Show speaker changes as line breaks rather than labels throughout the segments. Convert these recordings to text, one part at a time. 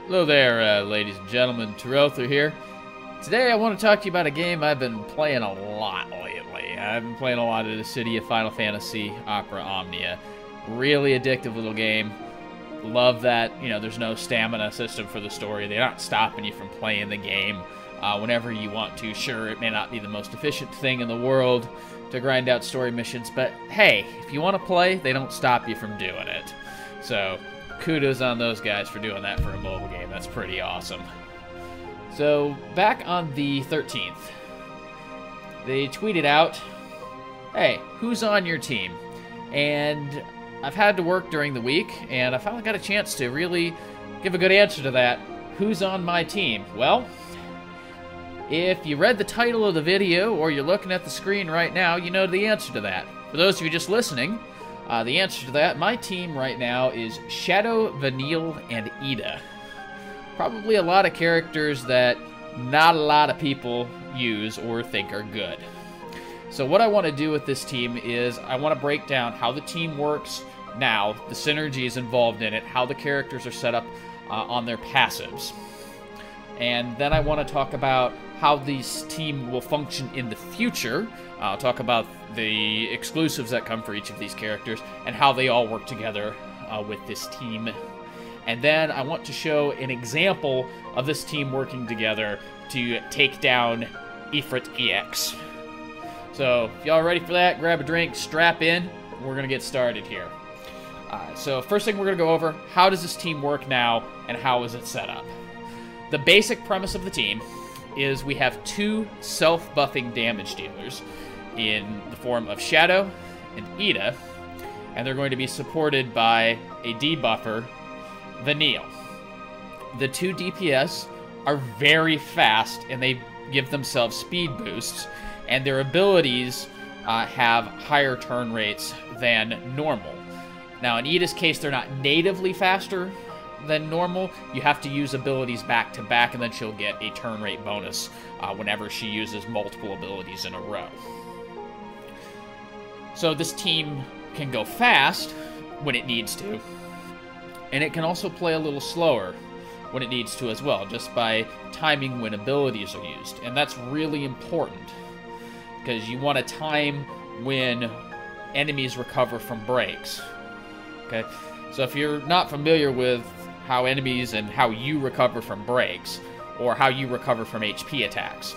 Hello there, ladies and gentlemen. Terrelther here. Today I want to talk to you about a game I've been playing a lot lately. I've been playing a lot of the City of Final Fantasy Opera Omnia. Really addictive little game. Love that, there's no stamina system for the story. They're not stopping you from playing the game whenever you want to. Sure, it may not be the most efficient thing in the world to grind out story missions, but hey, if you want to play, they don't stop you from doing it. So, kudos on those guys for doing that for a mobile game. That's pretty awesome. So, back on the 13th, they tweeted out, hey, who's on your team? And I've had to work during the week, and I finally got a chance to really give a good answer to that. Who's on my team? Well, if you read the title of the video, or you're looking at the screen right now, you know the answer to that. For those of you just listening, the answer to that, my team right now is Shadow, Vanille, and Ida. Probably a lot of characters that not a lot of people use or think are good. So what I want to do with this team is I want to break down how the team works now, the synergies involved in it, how the characters are set up on their passives. And then I want to talk about how this team will function in the future. I'll talk about the exclusives that come for each of these characters and how they all work together with this team. And then I want to show an example of this team working together to take down Ifrit EX. So if y'all ready for that, grab a drink, strap in, we're going to get started here. So first thing we're going to go over, how does this team work now and how is it set up? The basic premise of the team is we have two self-buffing damage dealers in the form of Shadow and Ida, and they're going to be supported by a debuffer, Vanille. The two DPS are very fast, and they give themselves speed boosts, and their abilities have higher turn rates than normal. Now, in Ida's case, they're not natively faster than normal. You have to use abilities back to back, and then she'll get a turn rate bonus whenever she uses multiple abilities in a row. So this team can go fast when it needs to, and it can also play a little slower when it needs to as well, just by timing when abilities are used. And that's really important, because you want to time when enemies recover from breaks. Okay, so if you're not familiar with how enemies and how you recover from breaks, or how you recover from HP attacks,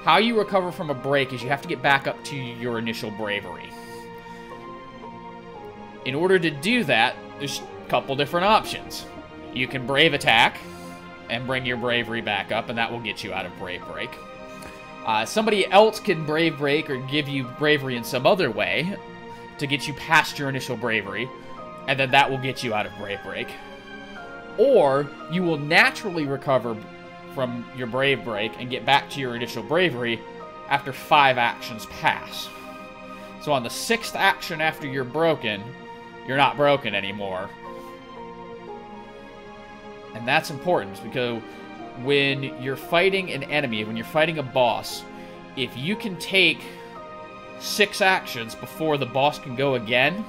how you recover from a break is you have to get back up to your initial bravery. In order to do that, there's a couple different options. You can brave attack and bring your bravery back up, and that will get you out of brave break. Somebody else can brave break or give you bravery in some other way to get you past your initial bravery, and then that will get you out of brave break. Or you will naturally recover from your brave break and get back to your initial bravery after 5 actions pass. So on the 6th action after you're broken, you're not broken anymore. And that's important, because when you're fighting an enemy, when you're fighting a boss, if you can take 6 actions before the boss can go again,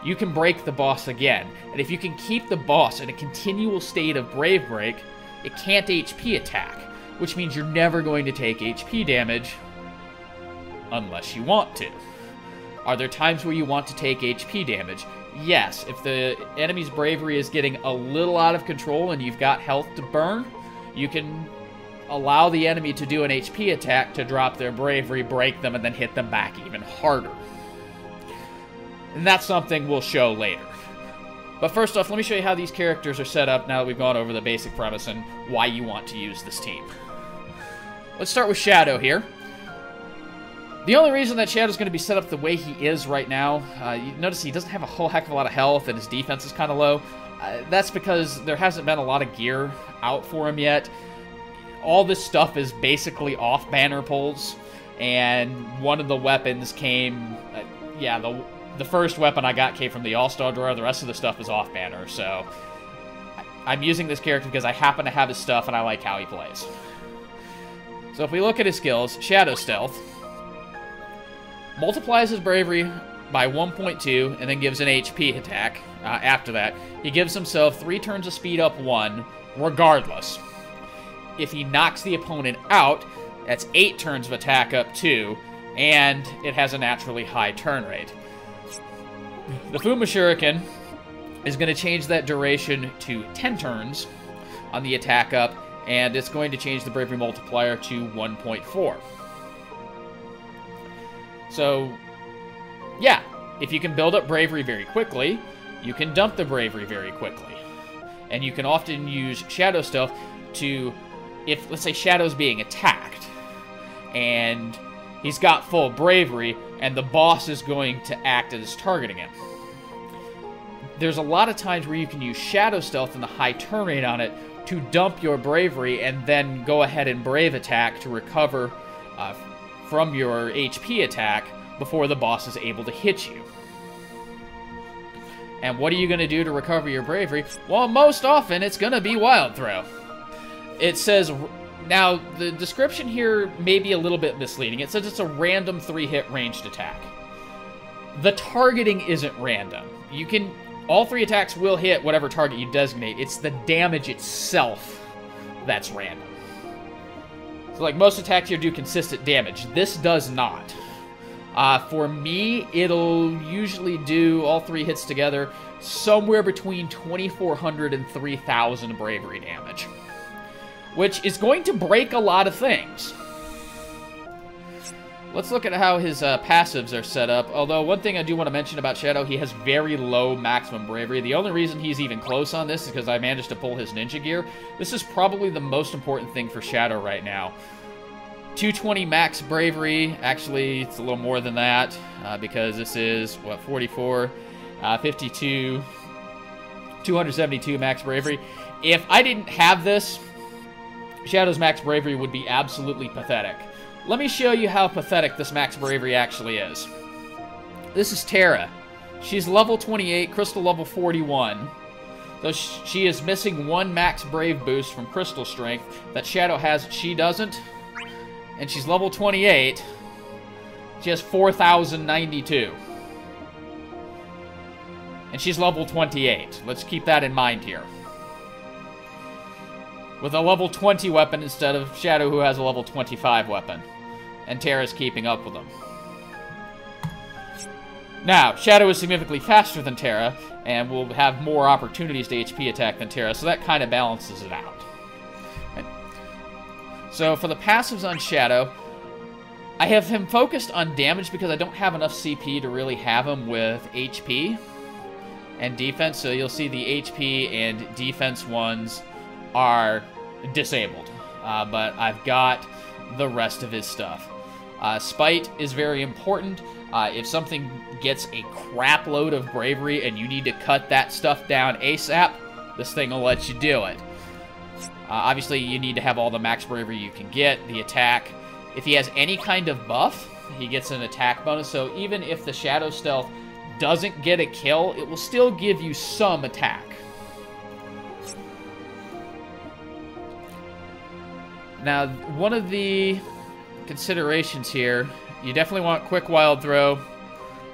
you can break the boss again. And if you can keep the boss in a continual state of brave break, it can't HP attack, which means you're never going to take HP damage unless you want to. Are there times where you want to take HP damage? Yes, if the enemy's bravery is getting a little out of control and you've got health to burn, you can allow the enemy to do an HP attack to drop their bravery, break them, and then hit them back even harder. And that's something we'll show later. But first off, let me show you how these characters are set up now that we've gone over the basic premise and why you want to use this team. Let's start with Shadow here. The only reason that Shadow's going to be set up the way he is right now, you notice he doesn't have a whole heck of a lot of health and his defense is kind of low. That's because there hasn't been a lot of gear out for him yet. All this stuff is basically off banner pulls, and one of the weapons came, the first weapon I got came from the All-Star drawer. The rest of the stuff is off banner, so I'm using this character because I happen to have his stuff and I like how he plays. So if we look at his skills, Shadow Stealth multiplies his bravery by 1.2 and then gives an HP attack after that. He gives himself 3 turns of speed up 1 regardless. If he knocks the opponent out, that's 8 turns of attack up too, and it has a naturally high turn rate. The Fuma Shuriken is going to change that duration to 10 turns on the attack up, and it's going to change the bravery multiplier to 1.4. So, yeah, if you can build up bravery very quickly, you can dump the bravery very quickly. And you can often use Shadow Stealth to, if, let's say, Shadow's being attacked, and he's got full bravery, and the boss is going to act as targeting him. There's a lot of times where you can use Shadow Stealth and the high turn rate on it to dump your bravery and then go ahead and brave attack to recover from your HP attack before the boss is able to hit you. And what are you going to do to recover your bravery? Well, most often it's going to be Wild Throw. It says, now the description here may be a little bit misleading. It says it's a random 3-hit ranged attack. The targeting isn't random. You can, all 3 attacks will hit whatever target you designate. It's the damage itself that's random. So like most attacks here do consistent damage. This does not. For me, it'll usually do all 3 hits together somewhere between 2,400 and 3,000 bravery damage, which is going to break a lot of things. Let's look at how his passives are set up. Although, one thing I do want to mention about Shadow, he has very low maximum bravery. The only reason he's even close on this is because I managed to pull his ninja gear. This is probably the most important thing for Shadow right now. 220 max bravery. Actually, it's a little more than that, because this is, what, 44, 52, 272 max bravery. If I didn't have this, Shadow's max bravery would be absolutely pathetic. Let me show you how pathetic this max bravery actually is. This is Terra. She's level 28, Crystal level 41. So she is missing 1 max brave boost from Crystal Strength that Shadow has, she doesn't. And she's level 28. She has 4,092. And she's level 28. Let's keep that in mind here. With a level 20 weapon instead of Shadow, who has a level 25 weapon. And Terra's keeping up with them. Now, Shadow is significantly faster than Terra, and will have more opportunities to HP attack than Terra, so that kind of balances it out. So for the passives on Shadow, I have him focused on damage because I don't have enough CP to really have him with HP and defense. So you'll see the HP and defense ones are disabled. But I've got the rest of his stuff. Spite is very important. If something gets a crap load of bravery and you need to cut that stuff down ASAP, this thing will let you do it. Obviously, you need to have all the max bravery you can get, the attack. If he has any kind of buff, he gets an attack bonus. So even if the Shadow Stealth doesn't get a kill, it will still give you some attack. Now, one of the considerations here, you definitely want quick Wild Throw,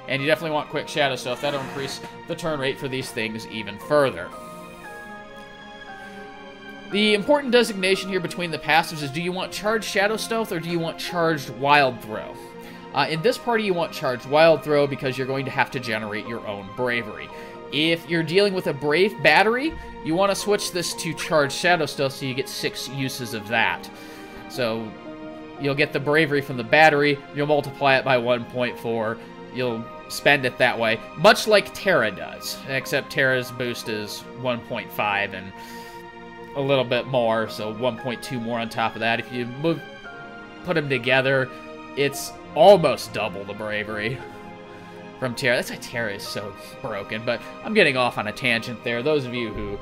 and you definitely want quick Shadow Stealth. That'll increase the turn rate for these things even further. The important designation here between the passives is, do you want Charged Shadow Stealth or do you want Charged Wild Throw? In this party, you want Charged Wild Throw because you're going to have to generate your own bravery. If you're dealing with a Brave Battery, you want to switch this to Charged Shadow Stealth so you get 6 uses of that. So you'll get the bravery from the battery, you'll multiply it by 1.4, you'll spend it that way, much like Terra does, except Terra's boost is 1.5 and a little bit more, so 1.2 more on top of that. If you put them together, it's almost double the bravery from Terra. That's why Terra is so broken, but I'm getting off on a tangent there. Those of you who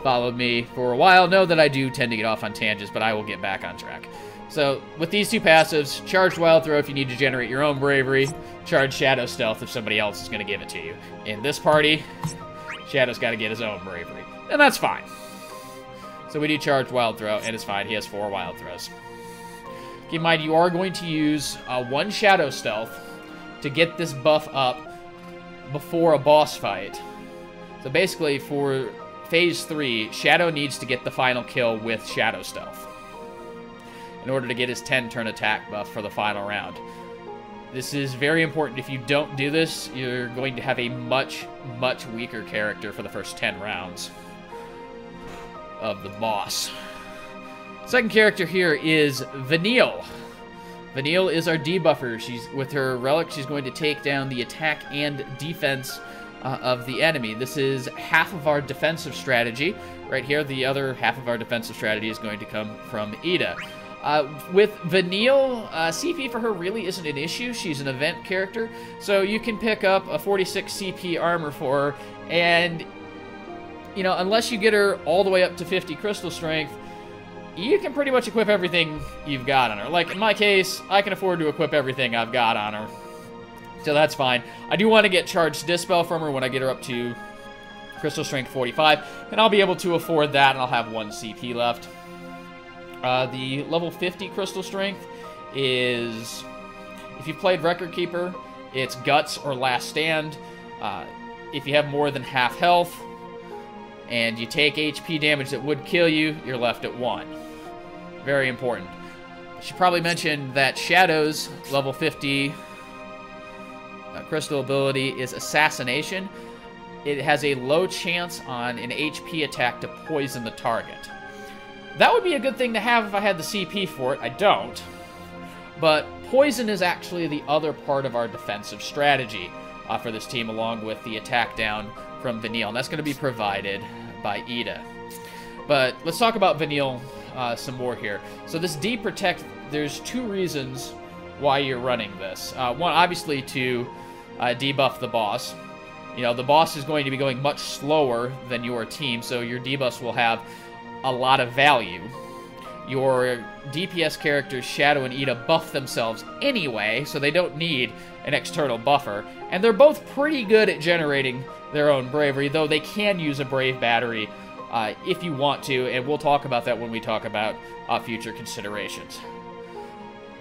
followed me for a while know that I do tend to get off on tangents, but I will get back on track. So, with these two passives, Charged Wild Throw if you need to generate your own bravery, Charged Shadow Stealth if somebody else is going to give it to you. In this party, Shadow's got to get his own bravery, and that's fine. So we do Charged Wild Throw, and it's fine. He has 4 Wild Throws. Keep in mind, you are going to use 1 Shadow Stealth to get this buff up before a boss fight. So basically, for Phase 3, Shadow needs to get the final kill with Shadow Stealth in order to get his 10-turn attack buff for the final round. This is very important. If you don't do this, you're going to have a much, much weaker character for the first 10 rounds of the boss. Second character here is Vanille. Vanille is our debuffer. With her relic, she's going to take down the attack and defense of the enemy. This is half of our defensive strategy. Right here, the other half of our defensive strategy is going to come from Ida. With Vanille, CP for her really isn't an issue. She's an event character, so you can pick up a 46 CP armor for her, and, you know, unless you get her all the way up to 50 crystal strength, you can pretty much equip everything you've got on her. Like, in my case, I can afford to equip everything I've got on her, so that's fine. I do want to get Charged Dispel from her when I get her up to crystal strength 45, and I'll be able to afford that, and I'll have 1 CP left. The level 50 crystal strength is, if you've played Record Keeper, it's Guts or Last Stand. If you have more than half health and you take HP damage that would kill you, you're left at 1. Very important. I should probably mention that Shadow's level 50 crystal ability is Assassination. It has a low chance on an HP attack to poison the target. That would be a good thing to have if I had the CP for it. I don't. But poison is actually the other part of our defensive strategy for this team, along with the attack down from Vanille. And that's going to be provided by Ida. But let's talk about Vanille some more here. So this D-Protect, there's 2 reasons why you're running this. One, obviously, to debuff the boss. You know, the boss is going to be going much slower than your team, so your debuffs will have a lot of value. Your DPS characters, Shadow and Ida, buff themselves anyway, so they don't need an external buffer. And they're both pretty good at generating their own bravery, though they can use a brave battery if you want to, and we'll talk about that when we talk about future considerations.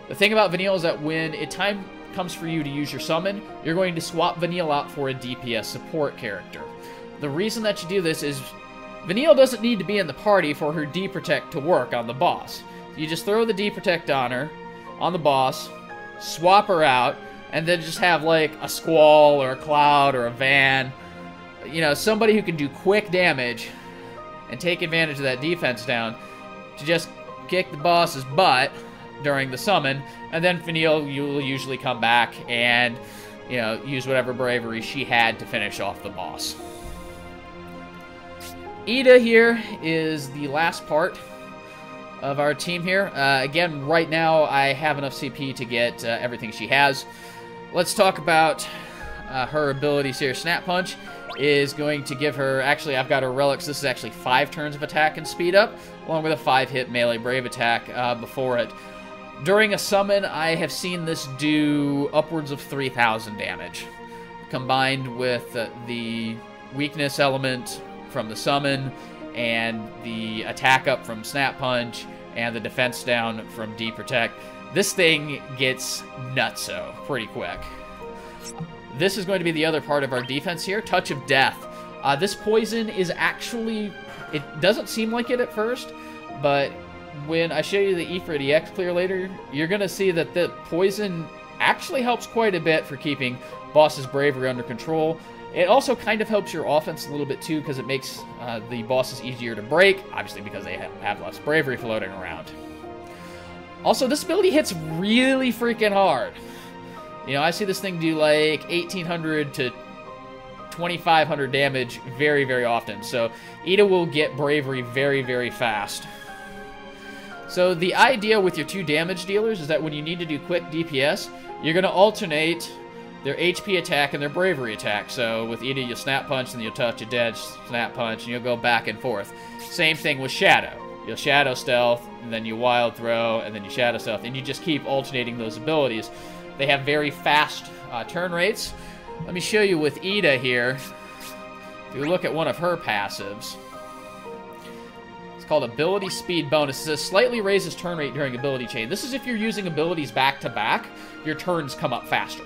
The thing about Vanille is that when time comes for you to use your summon, you're going to swap Vanille out for a DPS support character. The reason that you do this is Vanille doesn't need to be in the party for her D-Protect to work on the boss. You just throw the D-Protect on her, on the boss, swap her out, and then just have like a Squall or a Cloud or a Van. You know, somebody who can do quick damage and take advantage of that defense down to just kick the boss's butt during the summon, and then Vanille, you'll usually come back and, you know, use whatever bravery she had to finish off the boss. Ida here is the last part of our team here. Again, right now I have enough CP to get everything she has. Let's talk about her abilities here. Snap Punch is going to give her, actually I've got her relics, this is actually 5 turns of attack and speed up, along with a 5-hit melee brave attack before it. During a summon, I have seen this do upwards of 3,000 damage, combined with the weakness element from the summon, and the attack up from Snap Punch, and the defense down from D-Protect. This thing gets nutso pretty quick. This is going to be the other part of our defense here, Touch of Death. This poison is actually, it doesn't seem like it at first, but when I show you the Ifrit EX clear later, you're going to see that the poison actually helps quite a bit for keeping boss's bravery under control. It also kind of helps your offense a little bit too, because it makes the bosses easier to break, obviously because they have less bravery floating around. Also, this ability hits really freaking hard. You know, I see this thing do like 1,800 to 2,500 damage very, very often. So Ida will get bravery very, very fast. So the idea with your 2 damage dealers is that when you need to do quick DPS, you're going to alternate their HP attack and their bravery attack. So with Ida, you'll Snap Punch, and you'll Touch of Death, Snap Punch, and you'll go back and forth. Same thing with Shadow. You'll Shadow Stealth, and then you Wild Throw, and then you Shadow Stealth, and you just keep alternating those abilities. They have very fast turn rates. Let me show you with Ida here. If you look at one of her passives, it's called Ability Speed Bonus. It says slightly raises turn rate during ability chain. This is if you're using abilities back to back, your turns come up faster.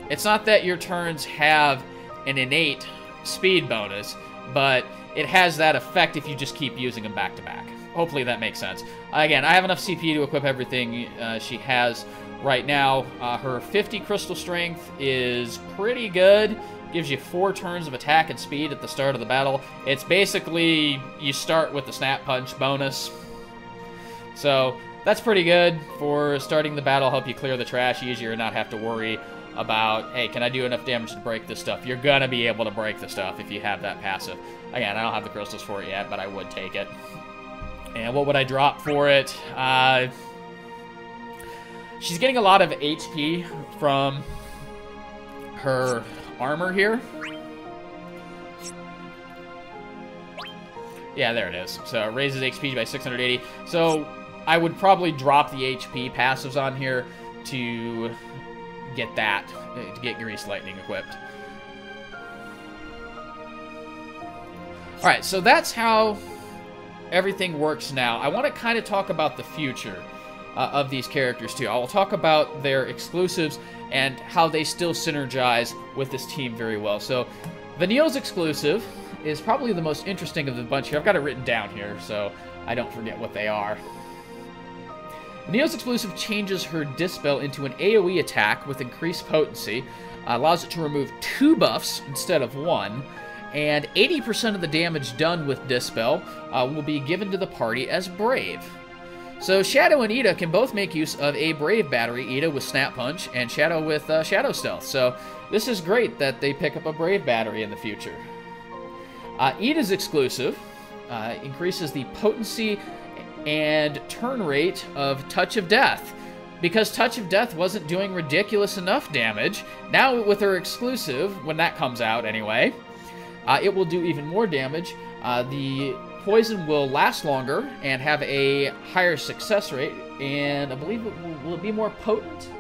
It's not that your turns have an innate speed bonus, but it has that effect if you just keep using them back to back. Hopefully that makes sense. Again, I have enough CP to equip everything she has right now. Her 50 crystal strength is pretty good. Gives you 4 turns of attack and speed at the start of the battle. It's basically, you start with the snap punch bonus. So that's pretty good for starting the battle, help you clear the trash easier and not have to worry about, hey, can I do enough damage to break this stuff? You're gonna be able to break the stuff if you have that passive. Again, I don't have the crystals for it yet, but I would take it. And what would I drop for it? She's getting a lot of HP from her armor here. Yeah, there it is. So it raises HP by 680. So I would probably drop the HP passives on here to get that, to get Grease Lightning equipped. Alright, so that's how everything works now. I want to kind of talk about the future of these characters too. I will talk about their exclusives and how they still synergize with this team very well. So Vanille's exclusive is probably the most interesting of the bunch here. I've got it written down here so I don't forget what they are. Vanille's exclusive changes her Dispel into an AoE attack with increased potency, allows it to remove 2 buffs instead of 1, and 80% of the damage done with Dispel will be given to the party as Brave. So Shadow and Ida can both make use of a Brave battery, Ida with Snap Punch, and Shadow with Shadow Stealth. So this is great that they pick up a Brave battery in the future. Ida's exclusive increases the potency and turn rate of Touch of Death. Because Touch of Death wasn't doing ridiculous enough damage, now with her exclusive, when that comes out anyway, it will do even more damage. The poison will last longer and have a higher success rate, and I believe will it be more potent?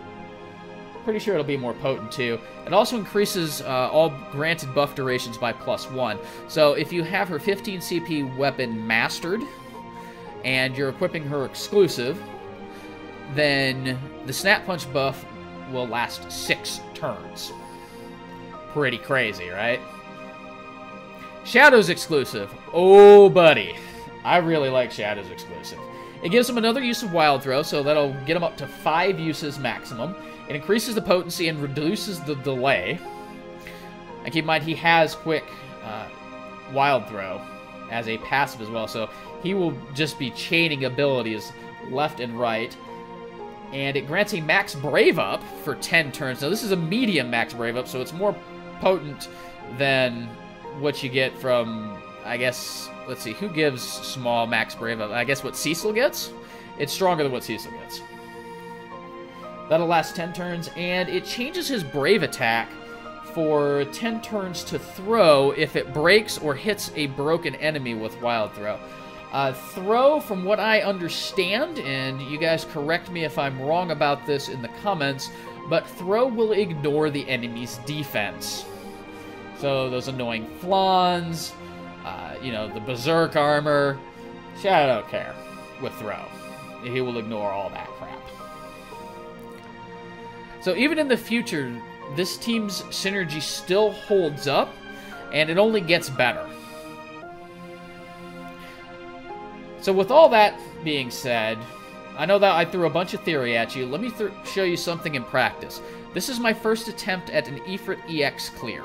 Pretty sure it'll be more potent too. It also increases all granted buff durations by +1. So if you have her 15 CP weapon mastered, and you're equipping her exclusive, then the Snap Punch buff will last 6 turns. Pretty crazy, right? Shadow's exclusive. Oh, buddy. I really like Shadow's exclusive. It gives him another use of Wild Throw, so that'll get him up to 5 uses maximum. It increases the potency and reduces the delay. And keep in mind, he has quick Wild Throw as a passive as well, so he will just be chaining abilities left and right. And it grants a max Brave Up for 10 turns. Now, this is a medium max Brave Up, so it's more potent than what you get from, I guess, let's see, who gives small max Brave Up? I guess what Cecil gets? It's stronger than what Cecil gets. That'll last 10 turns, and it changes his Brave attack for 10 turns to throw if it breaks or hits a broken enemy with Wild Throw. Throw, from what I understand, and you guys correct me if I'm wrong about this in the comments, but Throw will ignore the enemy's defense. So those annoying flans, you know, the Berserk armor, Shadow don't care with Throw. He will ignore all that crap. So even in the future, this team's synergy still holds up, and it only gets better. So with all that being said, I know that I threw a bunch of theory at you. Let me show you something in practice. This is my first attempt at an Ifrit EX clear.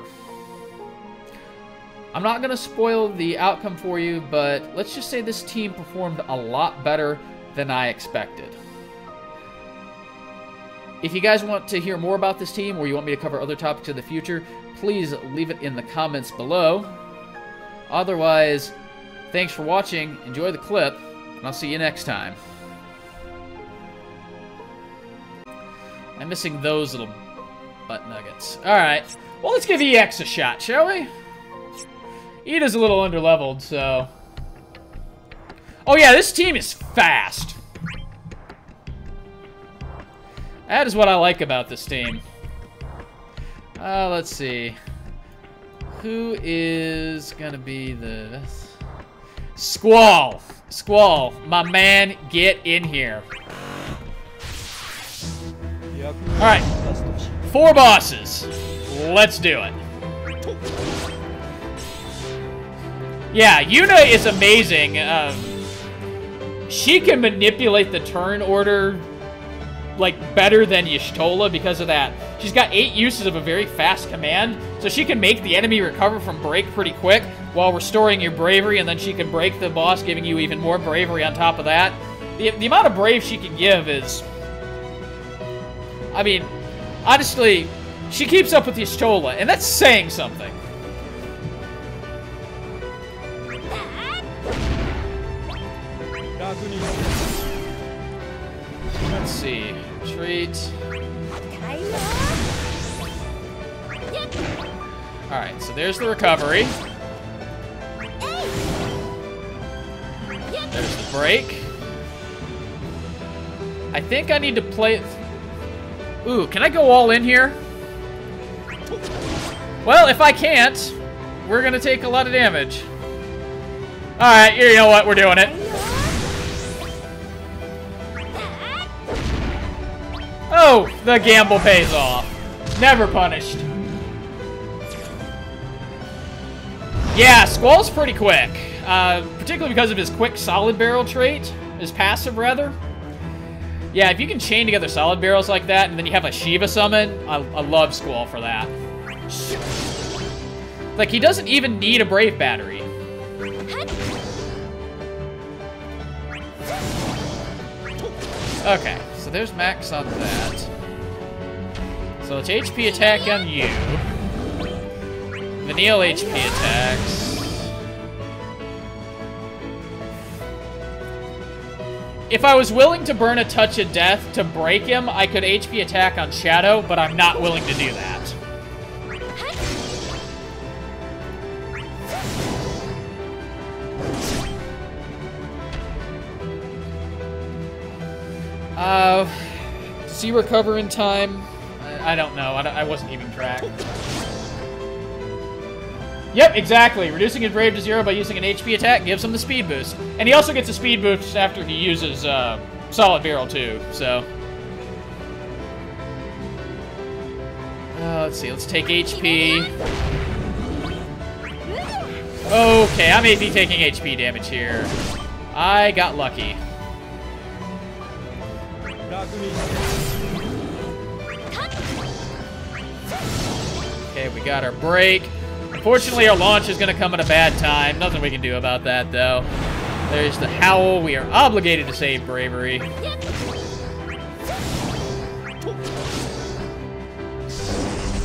I'm not going to spoil the outcome for you, but let's just say this team performed a lot better than I expected. If you guys want to hear more about this team, or you want me to cover other topics in the future, please leave it in the comments below. Otherwise, thanks for watching, enjoy the clip, and I'll see you next time. I'm missing those little butt nuggets. Alright, well, let's give EX a shot, shall we? Ida's a little underleveled, so... Oh yeah, this team is fast. That is what I like about this team. Let's see. Who is gonna be the... Squall! Squall, my man, get in here.
Yep.
Alright. 4 bosses. Let's do it. Yeah, Yuna is amazing. She can manipulate the turn order, like, better than Y'shtola because of that. She's got 8 uses of a very fast command, so she can make the enemy recover from break pretty quick while restoring your bravery, and then she can break the boss, giving you even more bravery on top of that. The amount of brave she can give is... I mean, honestly, she keeps up with Y'shtola, and that's saying something. Let's see. Retreat. Alright, so there's the recovery. There's the break. I think I need to play... Ooh, can I go all in here? Well, if I can't, we're gonna take a lot of damage. Alright, you know what? We're doing it. Oh, the gamble pays off. Never punished. Yeah, Squall's pretty quick. Particularly because of his quick solid barrel trait. His passive, rather. Yeah, if you can chain together solid barrels like that, and then you have a Shiva summon, I love Squall for that. Like, he doesn't even need a Brave Battery. Okay, so there's max on that. So it's HP attack on you. Vanille HP attacks. If I was willing to burn a Touch of Death to break him, I could HP attack on Shadow, but I'm not willing to do that. Does he recover in time? I don't know. I wasn't keeping track. Yep, exactly. Reducing his Brave to 0 by using an HP attack gives him the speed boost. And he also gets a speed boost after he uses Solid Barrel too, so... let's see, let's take HP. Okay, I may be taking HP damage here. I got lucky. Okay, we got our break. Unfortunately, our launch is going to come at a bad time. Nothing we can do about that, though. There's the Howl. We are obligated to save bravery.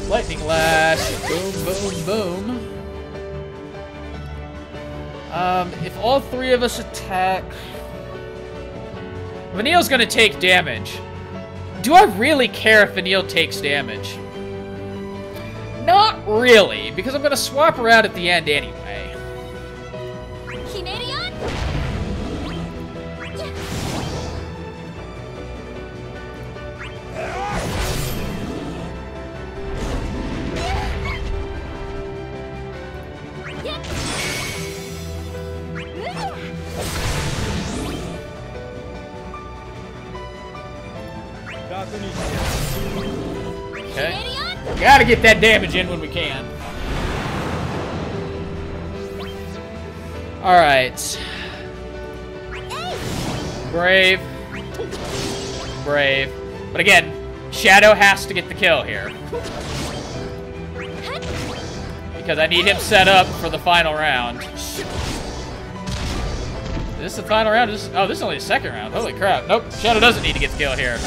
Lightning Lash. Boom, boom, boom. If all 3 of us attack... Vanille's going to take damage. Do I really care if Vanille takes damage? Not really, because I'm going to swap her out at the end anyway. Okay. Gotta get that damage in when we can. Alright. Brave. Brave. But again, Shadow has to get the kill here. Because I need him set up for the final round. Is this the final round? Oh, this is only the second round. Holy crap. Nope, Shadow doesn't need to get the kill here.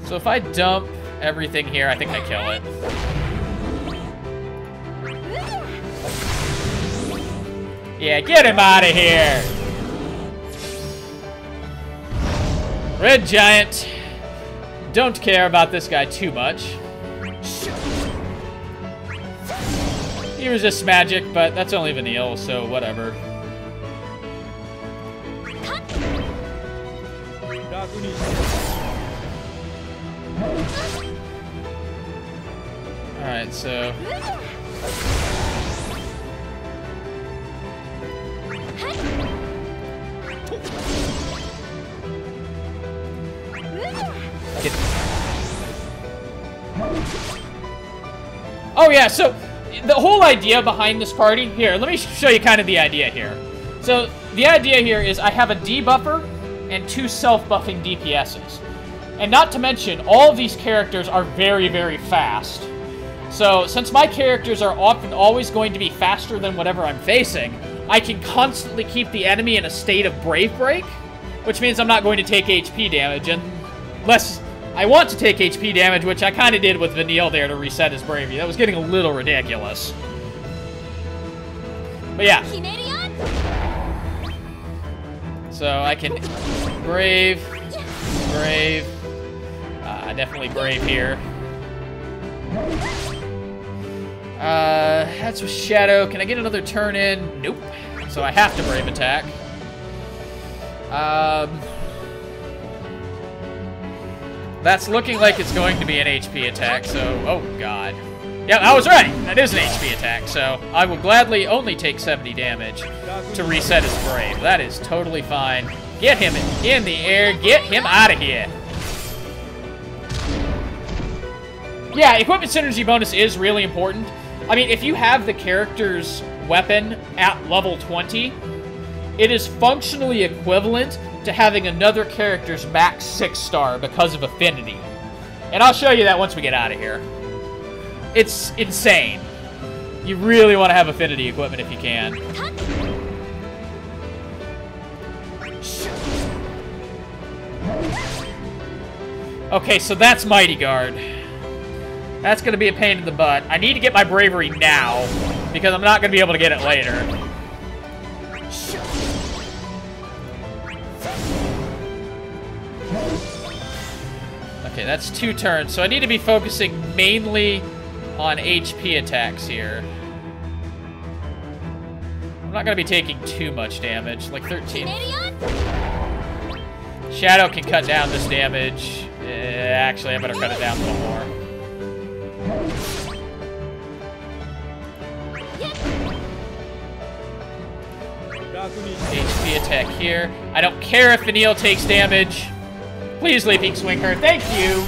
So if I dump everything here, I think I kill it. Yeah, get him out of here! Red Giant. Don't care about this guy too much. He resists magic, but that's only Vanille, so whatever. Alright, so... Oh yeah, so the whole idea behind this party, here, let me show you kind of the idea here. So the idea here is I have a debuffer and 2 self-buffing DPSs. And not to mention, all of these characters are very, very fast. So since my characters are often always going to be faster than whatever I'm facing, I can constantly keep the enemy in a state of Brave Break, which means I'm not going to take HP damage, unless I want to take HP damage, which I kind of did with Vanille there to reset his bravery. That was getting a little ridiculous. But yeah. So I can Brave, definitely Brave here. That's with Shadow. Can I get another turn in? Nope. So I have to Brave attack. That's looking like it's going to be an HP attack, so... Oh, God. Yeah, I was right. That is an HP attack, so I will gladly only take 70 damage to reset his Brave. That is totally fine. Get him in the air. Get him out of here. Yeah, equipment synergy bonus is really important. I mean, if you have the character's weapon at level 20, it is functionally equivalent to having another character's max 6-star because of affinity. And I'll show you that once we get out of here. It's insane. You really want to have affinity equipment if you can. Okay, so that's Mighty Guard. That's going to be a pain in the butt. I need to get my bravery now, because I'm not going to be able to get it later. Okay, that's 2 turns, so I need to be focusing mainly on HP attacks here. I'm not going to be taking too much damage, like 13. Shadow can cut down this damage. Actually, I better cut it down a little more. HP attack here. I don't care if Vanille takes damage. Please Leaping Swing her. Thank you.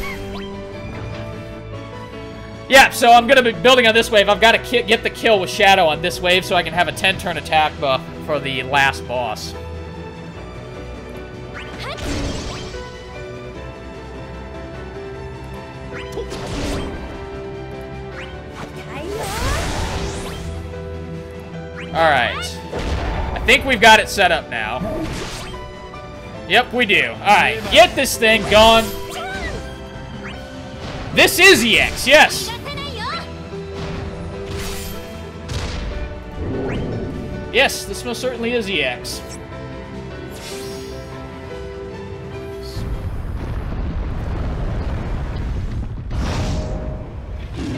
Yeah, so I'm going to be building on this wave. I've got to get the kill with Shadow on this wave so I can have a 10-turn attack buff for the last boss. Alright. I think we've got it set up now. Yep, we do. Alright, get this thing gone. This is EX, yes! Yes, this most certainly is EX.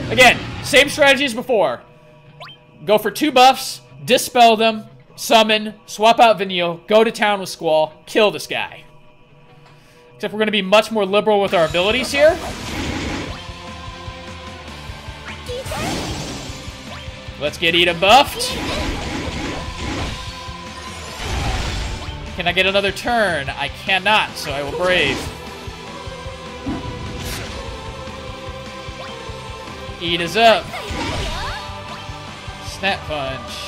Again, same strategy as before. Go for 2 buffs, dispel them, summon, swap out Vanille, go to town with Squall, kill this guy. Except we're going to be much more liberal with our abilities here. Let's get Ida buffed. Can I get another turn? I cannot, so I will Brave. Ida's up. Snap Punch.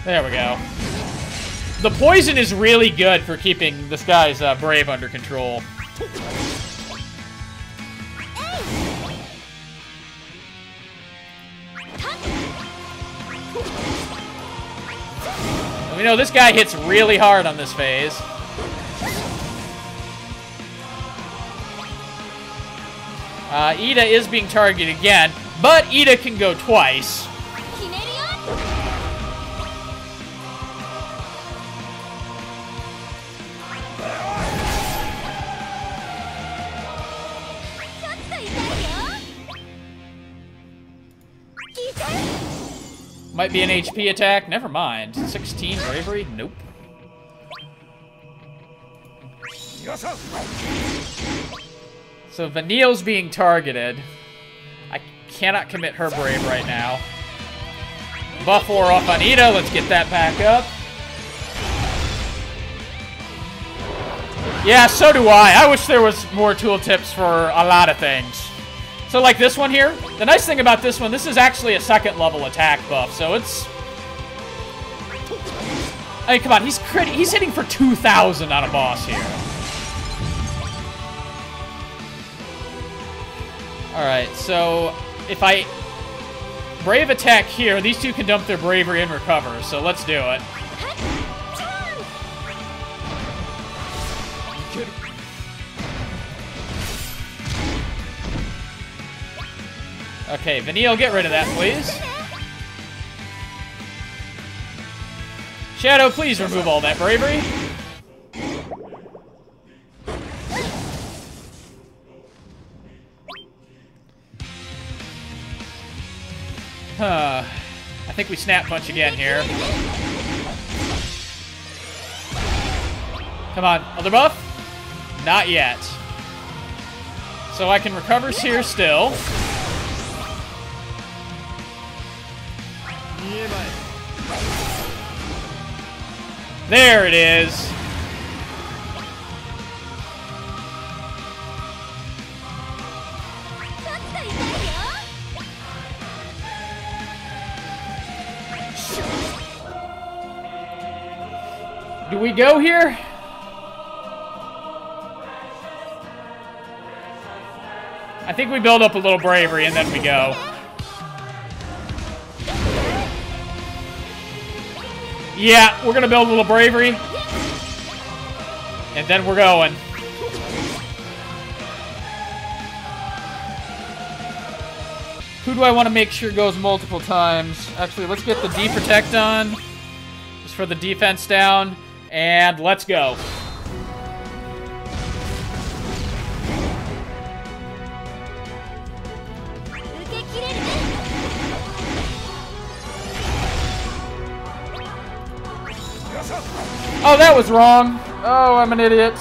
There we go. The poison is really good for keeping this guy's Brave under control. We know this guy hits really hard on this phase. Ida is being targeted again, but Ida can go twice. Might be an HP attack. Never mind. 16 bravery? Nope. So Vanille's being targeted. I cannot commit her brave right now. Buff war off on Ida. Let's get that back up. Yeah, so do I. I wish there was more tooltips for a lot of things. So like this one here, the nice thing about this one, this is actually a second level attack buff, so it's... I mean, come on, he's hitting for 2,000 on a boss here. Alright, so if I brave attack here, these two can dump their bravery and recover, so let's do it. Okay, Vanille, get rid of that, please. Shadow, please remove all that bravery. I think we snap punch again here. Come on, other buff? Not yet. So I can recover here still. There it is. Do we go here? I think we build up a little bravery and then we go. Yeah, we're gonna build a little bravery. And then we're going. Who do I want to make sure goes multiple times? Actually, let's get the D-Protect on. Just for the defense down. And let's go. Oh, that was wrong. Oh, I'm an idiot.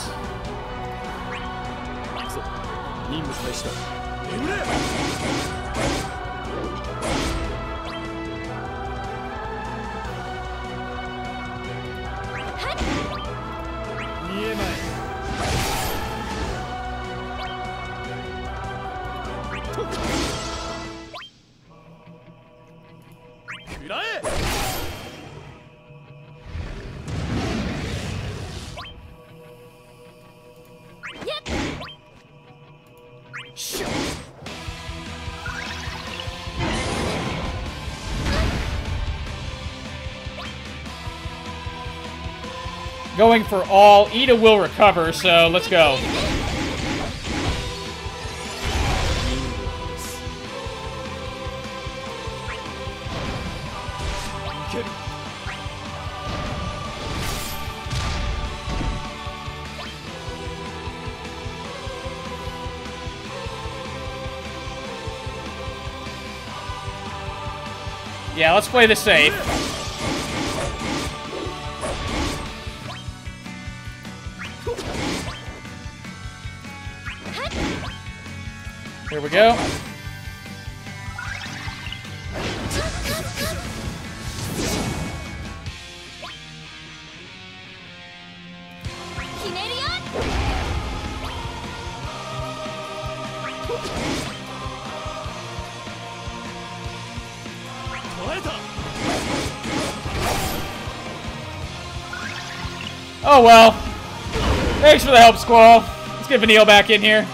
Going for all. Ida will recover, so let's go. Yeah, let's play this safe. Here we go. Oh well. Thanks for the help, Squall. Let's get Vanille back in here.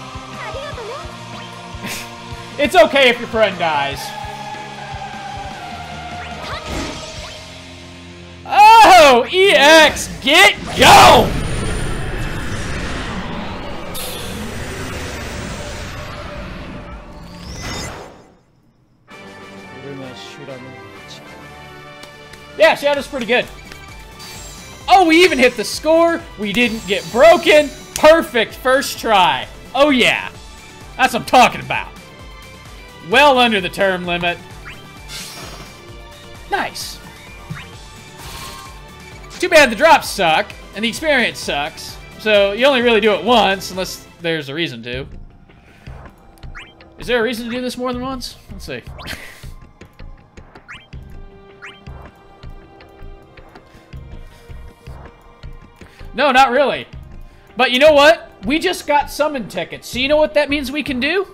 It's okay if your friend dies. Oh, EX, get go! Yeah, Shadow's pretty good. Oh, we even hit the score. We didn't get broken. Perfect first try. Oh yeah, that's what I'm talking about. Well under the term limit. Nice. Too bad the drops suck, and the experience sucks. So you only really do it once, unless there's a reason to. Is there a reason to do this more than once? Let's see. No, not really. But you know what? We just got summon tickets. So you know what that means we can do?